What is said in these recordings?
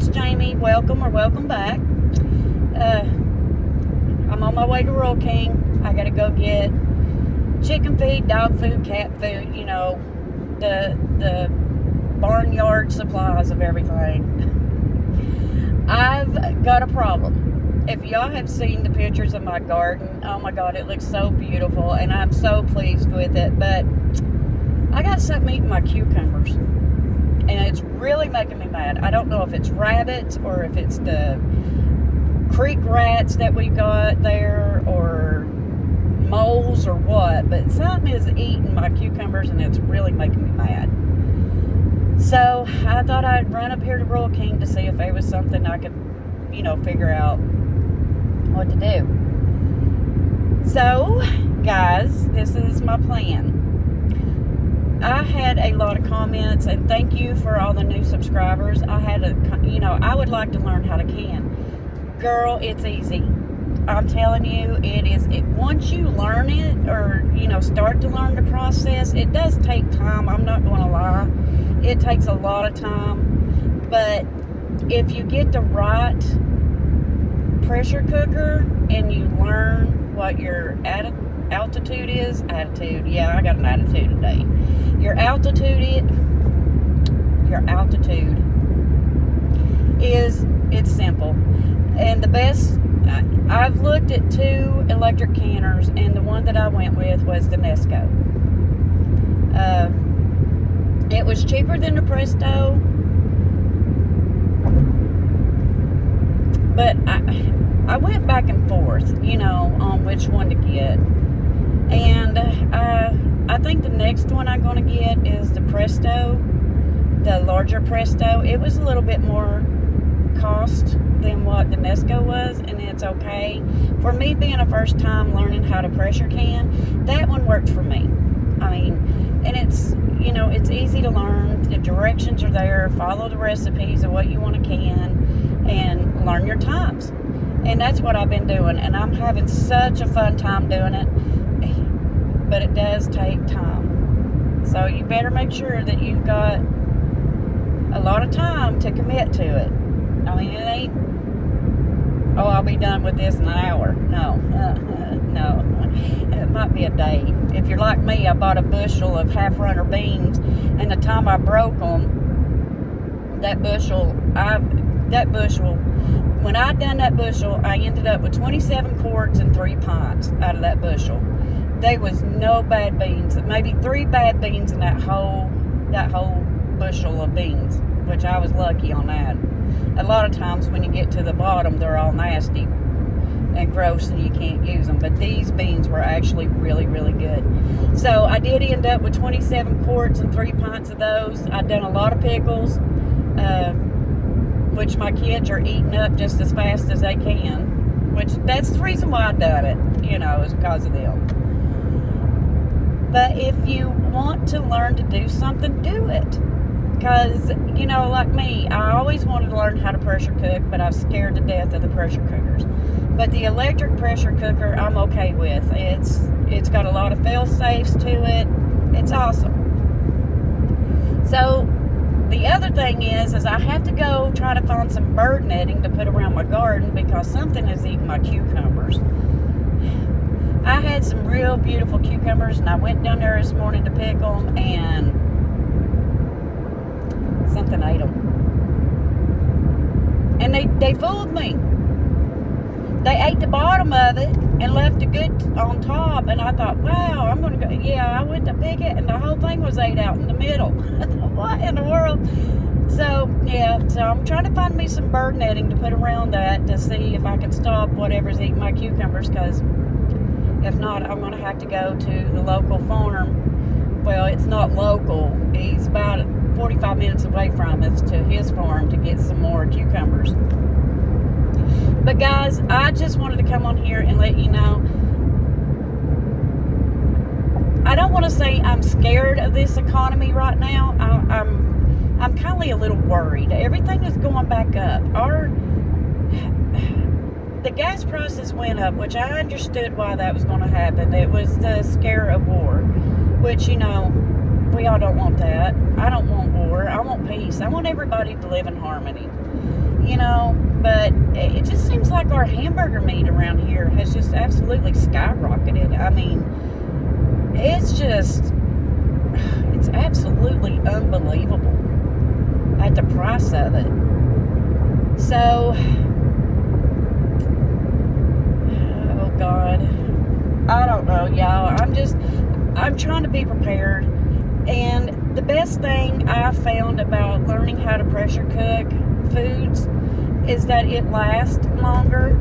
it's Jamie. Welcome or welcome back. I'm on my way to Rural King. I gotta go get chicken feed, dog food, cat food, you know, the barnyard supplies of everything. I've got a problem. If y'all have seen the pictures of my garden, oh my God, it looks so beautiful and I'm so pleased with it, but I got something eating my cucumbers and it's really making me mad. I don't know if it's rabbits or if it's the creek rats that we got there or moles or what, but something is eating my cucumbers and it's really making me mad. So I thought I'd run up here to Rural King to see if there was something I could, you know, figure out what to do. So, guys, this is my plan. I had a lot of comments, and thank you for all the new subscribers. I would like to learn how to can. Girl, it's easy. I'm telling you, once you learn it, or, you know, start to learn the process, it does take time. I'm not going to lie. It takes a lot of time. But if you get the right pressure cooker and you learn what your altitude is, yeah, I got an attitude today. Your altitude is, it's simple. And the best, I've looked at 2 electric canners, and the one that I went with was the Nesco. It was cheaper than the Presto, but I went back and forth, you know, on which one to get. And I think the next one I'm going to get is the Presto, the larger Presto. It was a little bit more cost than what the Nesco was, and it's okay. For me being a first time learning how to pressure can, that one worked for me. I mean, and it's, you know, it's easy to learn. The directions are there. Follow the recipes of what you want to can and learn your times. And that's what I've been doing, and I'm having such a fun time doing it. But it does take time. So you better make sure that you've got a lot of time to commit to it. I mean, it ain't, oh, I'll be done with this in an hour. No, no. It might be a day. If you're like me, I bought a bushel of half-runner beans, and the time I broke them, when I done that bushel, I ended up with 27 quarts and 3 pints out of that bushel. There was no bad beans, maybe 3 bad beans in that whole bushel of beans, which I was lucky on that. A lot of times when you get to the bottom, they're all nasty and gross and you can't use them, but these beans were actually really, really good. So I did end up with 27 quarts and 3 pints of those. I've done a lot of pickles, which my kids are eating up just as fast as they can, which that's the reason why I done it, you know, is because of them. But if you want to learn to do something, do it. Because, you know, like me, I always wanted to learn how to pressure cook, but I was scared to death of the pressure cookers. But the electric pressure cooker, I'm okay with. It's got a lot of fail-safes to it. It's awesome. So the other thing is I have to go try to find some bird netting to put around my garden because something is eating my cucumbers. I had some real beautiful cucumbers, and I went down there this morning to pick them, and something ate them. And they fooled me. They ate the bottom of it and left the good on top, and I thought, wow, I'm going to go. Yeah, I went to pick it, and the whole thing was ate out in the middle. What in the world? So, yeah, so I'm trying to find me some bird netting to put around that to see if I can stop whatever's eating my cucumbers, because if not, I'm going to have to go to the local farm. Well, it's not local. He's about 45 minutes away from us to his farm to get some more cucumbers. But guys, I just wanted to come on here and let you know, I don't want to say I'm scared of this economy right now. I'm kind of a little worried. Everything is going back up. The gas prices went up, which I understood why that was going to happen. It was the scare of war, which, you know, we all don't want that. I don't want war. I want peace. I want everybody to live in harmony. you know, but it just seems like our hamburger meat around here has just absolutely skyrocketed. I mean, it's absolutely unbelievable at the price of it. So, oh God, I don't know, y'all. I'm trying to be prepared. And the best thing I found about learning how to pressure cook foods is that it lasts longer.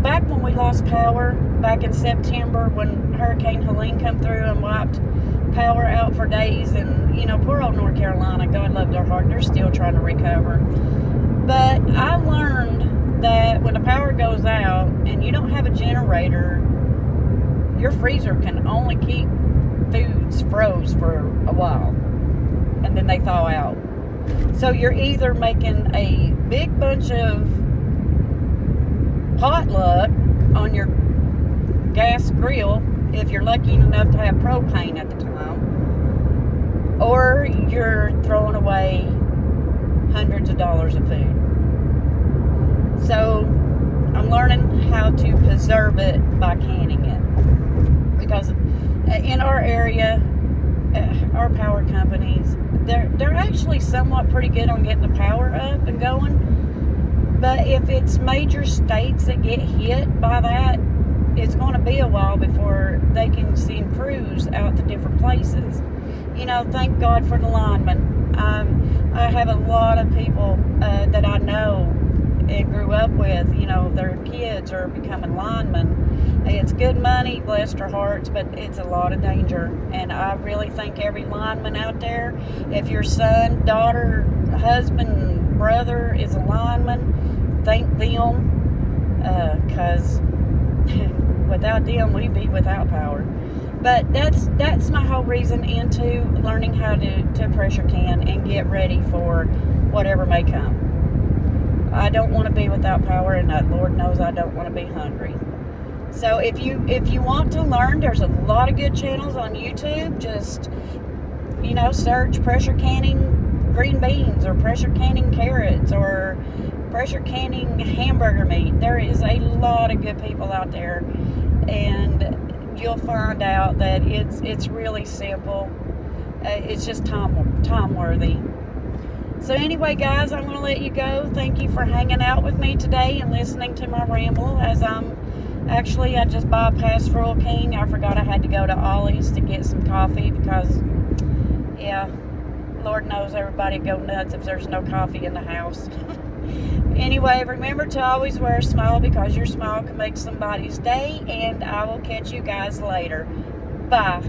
Back when we lost power, back in September, when Hurricane Helene come through and wiped power out for days, and, you know, poor old North Carolina, God loved their heart, they're still trying to recover. But I learned that when the power goes out and you don't have a generator, your freezer can only keep foods froze for a while, and then they thaw out. So you're either making a big bunch of potluck on your gas grill, if you're lucky enough to have propane at the time, or you're throwing away hundreds of dollars of food. So I'm learning how to preserve it by canning it, because in our area, our power companies, they're actually somewhat pretty good on getting the power up and going. But if it's major states that get hit by that, it's going to be a while before they can send crews out to different places. You know, thank God for the linemen. I have a lot of people that I know and grew up with, you know, their kids are becoming linemen. It's good money, bless their hearts, but it's a lot of danger. And I really thank every lineman out there. If your son, daughter, husband, brother is a lineman, thank them, because without them, we'd be without power. But that's my whole reason into learning how to pressure can and get ready for whatever may come. I don't want to be without power, and Lord knows I don't want to be hungry. So if you want to learn, there's a lot of good channels on YouTube. Just, you know, search pressure canning green beans, or pressure canning carrots, or pressure canning hamburger meat. There is a lot of good people out there, and you'll find out that it's really simple. It's just time worthy. So anyway, guys, I'm going to let you go. Thank you for hanging out with me today and listening to my ramble as I just bypassed Rural King. I forgot I had to go to Ollie's to get some coffee because, yeah, Lord knows everybody go nuts if there's no coffee in the house. Anyway, remember to always wear a smile, because your smile can make somebody's day, and I will catch you guys later. Bye.